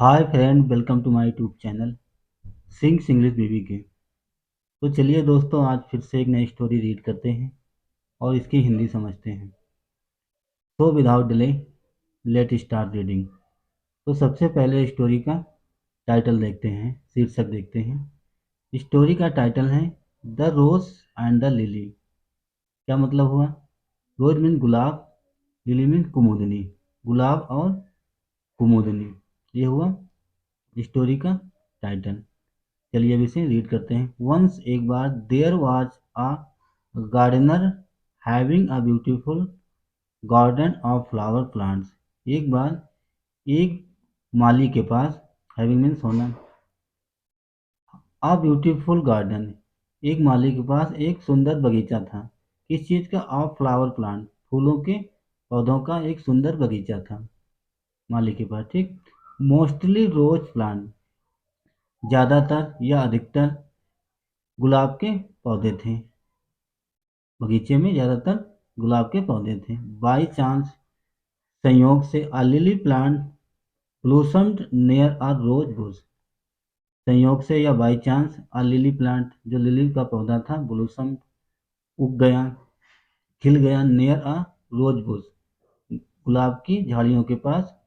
Hi friend, welcome to my YouTube channel sings English baby के। तो चलिए दोस्तों, आज फिर से एक नई स्टोरी रीड करते हैं और इसकी हिंदी समझते हैं। तो without delay let start reading. तो सबसे पहले स्टोरी का टाइटल देखते हैं, शीर्षक देखते हैं। स्टोरी का टाइटल है the rose and the lily. क्या मतलब हुआ? रोज मीन गुलाब, लिली मीन कुमुदनी। गुलाब और कुमुदनी, ये हुआ स्टोरी का टाइटल। चलिए अब इसे रीड करते हैं। वंस, एक बार, there was a gardener having a beautiful garden of flower plants. एक बार एक माली के पास, हैविंग मीन्स होना, अ ब्यूटीफुल गार्डन, एक माली के पास एक सुंदर बगीचा था। किस चीज़ का? ऑफ फ्लावर प्लांट, फूलों के पौधों का एक सुंदर बगीचा था माली के पास। ठीक। मोस्टली रोज प्लांट, ज़्यादातर या अधिकतर गुलाब के पौधे थे। बगीचे में ज़्यादातर गुलाब के पौधे थे। बाई चांस, संयोग से, a lily plant blossomed near a rose bush. संयोग से या by chance, a lily plant, जो लिली का पौधा था, ब्लूसम्ड, उग गया, खिल गया, नियर अ रोज बुश, गुलाब की झाड़ियों के पास।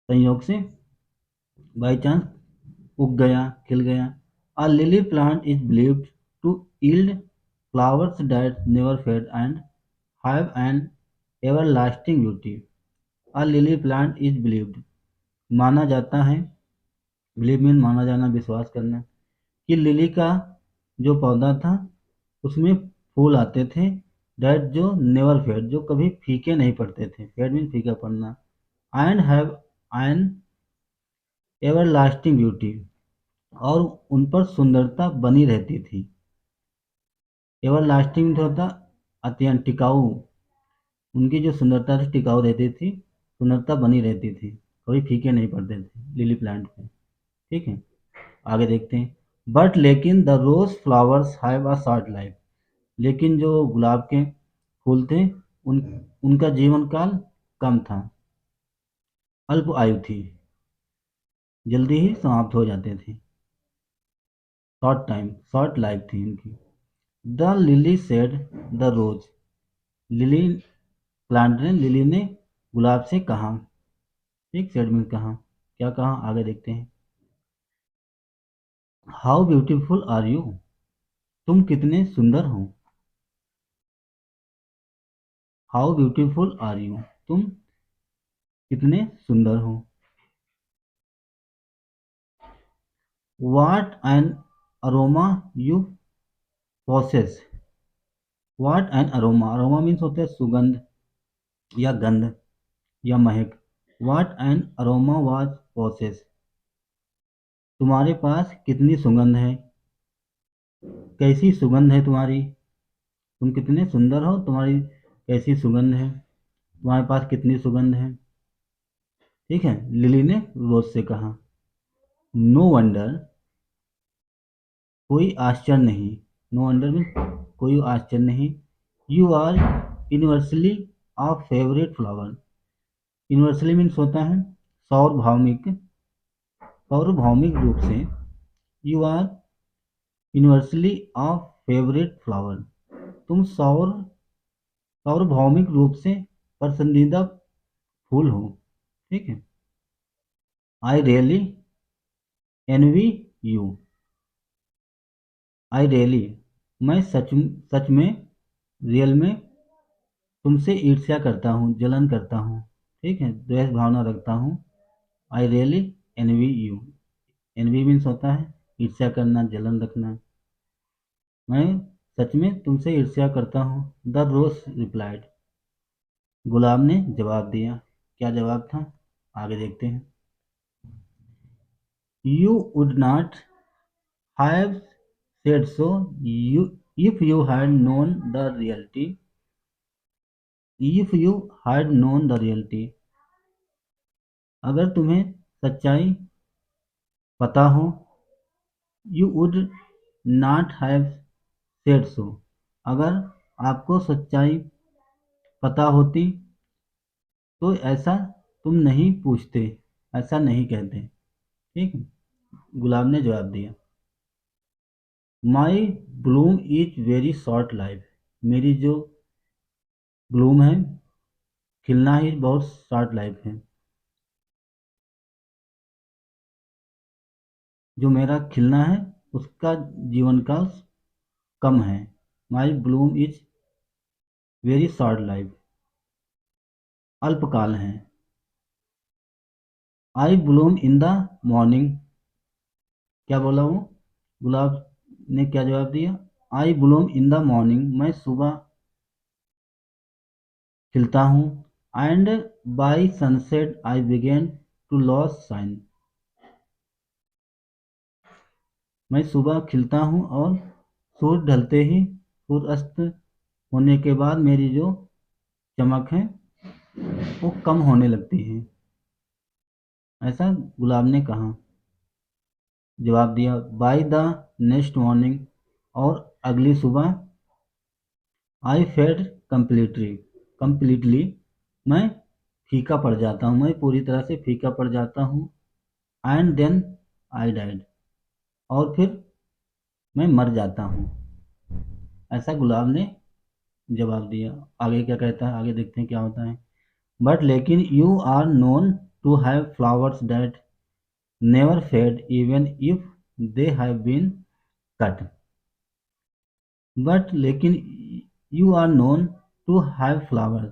संयोग से, बाई चांस, उग गया, खिल गया। A lily plant is believed to yield flowers that never fade and have an everlasting beauty. A lily plant is believed, माना जाता है, बिलीव मीन माना जाना, विश्वास करना, कि लिली का जो पौधा था उसमें फूल आते थे, डेट जो नेवर फेड, जो कभी फीके नहीं पड़ते थे, फेड मीन फीका पड़ना, and have an ever lasting beauty, और उन पर सुंदरता बनी रहती थी। एवर लास्टिंग होता अत्यंत टिकाऊ, उनकी जो सुंदरता थी टिकाऊ रहती थी, सुंदरता बनी रहती थी, कभी फीके नहीं पड़ते थे लिली प्लांट पे। ठीक है, आगे देखते हैं। बट लेकिन the rose flowers have a short life, लेकिन जो गुलाब के फूल थे उन उनका जीवन काल कम था, अल्प आयु थी, जल्दी ही समाप्त हो जाते थे। शॉर्ट टाइम, शॉर्ट लाइफ थी इनकी। The lily said the rose, lily plant ने, लिली ने गुलाब से कहा। एक सेड में कहा, क्या कहा आगे देखते हैं। हाउ ब्यूटीफुल आर यू, तुम कितने सुंदर हो। हाउ ब्यूटीफुल आर यू, तुम कितने सुंदर हो। What an aroma you possesses. What an aroma, aroma means होता है सुगंध या गंध या महक। What an aroma was possesses, तुम्हारे पास कितनी सुगंध है, कैसी सुगंध है तुम्हारी, तुम कितने सुंदर हो, तुम्हारी कैसी सुगंध है, तुम्हारे पास कितनी सुगंध है। ठीक है, लिली ने रोज से कहा। नो वंडर, कोई आश्चर्य नहीं, नो वंडर मीन्स कोई आश्चर्य नहीं। You are universally a favourite flower, universally means होता है सार्वभौमिक, सार्वभौमिक रूप से। You are universally a favourite flower, तुम सार्वभौमिक रूप से पसंदीदा फूल हो। ठीक है। I really envy you, I really, मैं सच में, रियल में, तुमसे ईर्ष्या करता हूँ, जलन करता हूँ। ठीक है, द्वेष भावना रखता हूँ। I really envy you, envy means होता है ईर्ष्या करना, जलन रखना। मैं सच में तुमसे ईर्ष्या करता हूँ। द रोज रिप्लाइड, गुलाब ने जवाब दिया। क्या जवाब था आगे देखते हैं। You would not have said so, you, if you had known the reality, if you had known the reality, अगर तुम्हें सच्चाई पता हो, you would not have said so, अगर आपको सच्चाई पता होती तो ऐसा तुम नहीं पूछते। ऐसा नहीं कहते। ठीक है। गुलाब ने जवाब दिया, my bloom is very short life. मेरी जो ब्लूम है, खिलना ही बहुत शॉर्ट लाइफ है। जो मेरा खिलना है उसका जीवन काल कम है। My bloom is very short life, अल्पकाल है। I bloom in the morning. क्या बोला हूँ? गुलाब ने क्या जवाब दिया? I bloom in the morning, मैं सुबह खिलता हूँ। And by sunset I begin to loss shine. मैं सुबह खिलता हूँ और सूरज ढलते ही, सूर्य अस्त होने के बाद मेरी जो चमक है वो कम होने लगती है। ऐसा गुलाब ने कहा, जवाब दिया, बाय द नेक्स्ट मॉर्निंग, और अगली सुबह, आई फेड कम्प्लीटली, कम्प्लीटली, मैं फीका पड़ जाता हूँ, मैं पूरी तरह से फीका पड़ जाता हूँ। एंड देन आई डाइड, और फिर मैं मर जाता हूँ। ऐसा गुलाब ने जवाब दिया। आगे क्या कहता है, आगे देखते हैं क्या होता है। बट लेकिन you are known to have flowers that never fade even if they have been cut. But लेकिन you are known to have flower,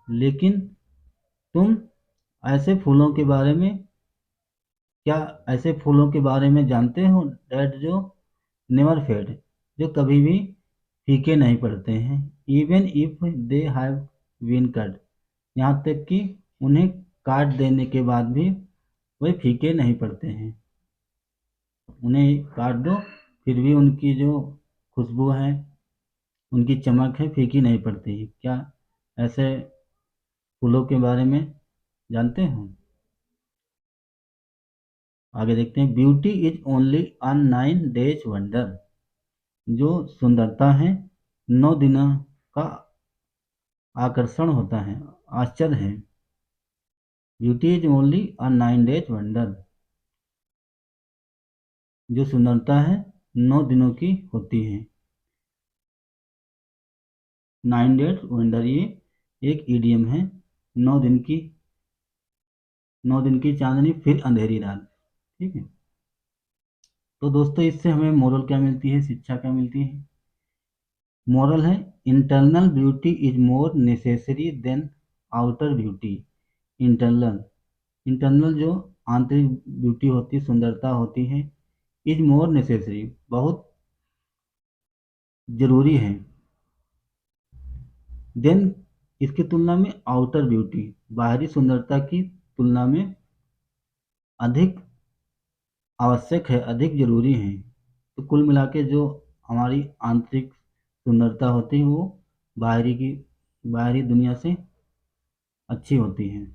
लेकिन तुम ऐसे फूलों के बारे में, क्या ऐसे फूलों के बारे में जानते हो डेट जो नेवर फेड, जो कभी भी फीके नहीं पड़ते हैं। Even if they have been cut, यहाँ तक कि उन्हें काट देने के बाद भी वे फीके नहीं पड़ते हैं। उन्हें काट दो फिर भी उनकी जो खुशबू है, उनकी चमक है, फीकी नहीं पड़ती। क्या ऐसे फूलों के बारे में जानते हो? आगे देखते हैं। Beauty is only a 9 days wonder. जो सुंदरता है 9 दिनों का आकर्षण होता है, आश्चर्य है। Beauty is only a 9 days wonder. जो सुंदरता है 9 दिनों की होती है। 9 डेज वंडर, ये एक इडियम है। 9 दिन की, 9 दिन की चांदनी फिर अंधेरी रात। ठीक है। तो दोस्तों इससे हमें मोरल क्या मिलती है, शिक्षा क्या मिलती है? मोरल है, internal beauty is more necessary than outer beauty. Internal, internal जो आंतरिक ब्यूटी होती है, सुंदरता होती है, इज मोर नेसेसरी, बहुत जरूरी है, देन इसकी तुलना में आउटर ब्यूटी, बाहरी सुंदरता की तुलना में अधिक आवश्यक है, अधिक जरूरी है। तो कुल मिला के जो हमारी आंतरिक सुंदरता होती है वो बाहरी की, बाहरी दुनिया से अच्छी होती है।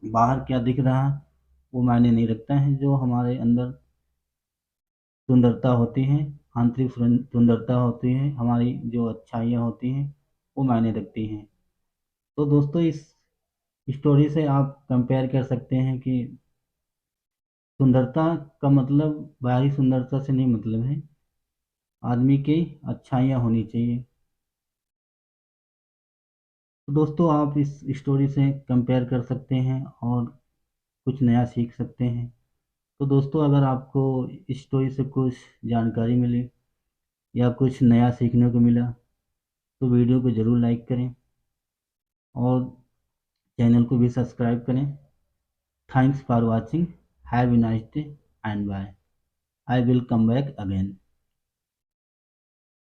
बाहर क्या दिख रहा वो मायने नहीं रखता है। जो हमारे अंदर सुंदरता होती है, आंतरिक सुंदरता होती है, हमारी जो अच्छाइयाँ होती हैं वो मायने रखती हैं। तो दोस्तों इस स्टोरी से आप कंपेयर कर सकते हैं कि सुंदरता का मतलब बाहरी सुंदरता से नहीं मतलब है, आदमी की अच्छाइयाँ होनी चाहिए। तो दोस्तों आप इस स्टोरी से कंपेयर कर सकते हैं और कुछ नया सीख सकते हैं। तो दोस्तों अगर आपको इस स्टोरी से कुछ जानकारी मिली या कुछ नया सीखने को मिला तो वीडियो को ज़रूर लाइक करें और चैनल को भी सब्सक्राइब करें। Thanks for watching, have a nice day and bye. I will come back again.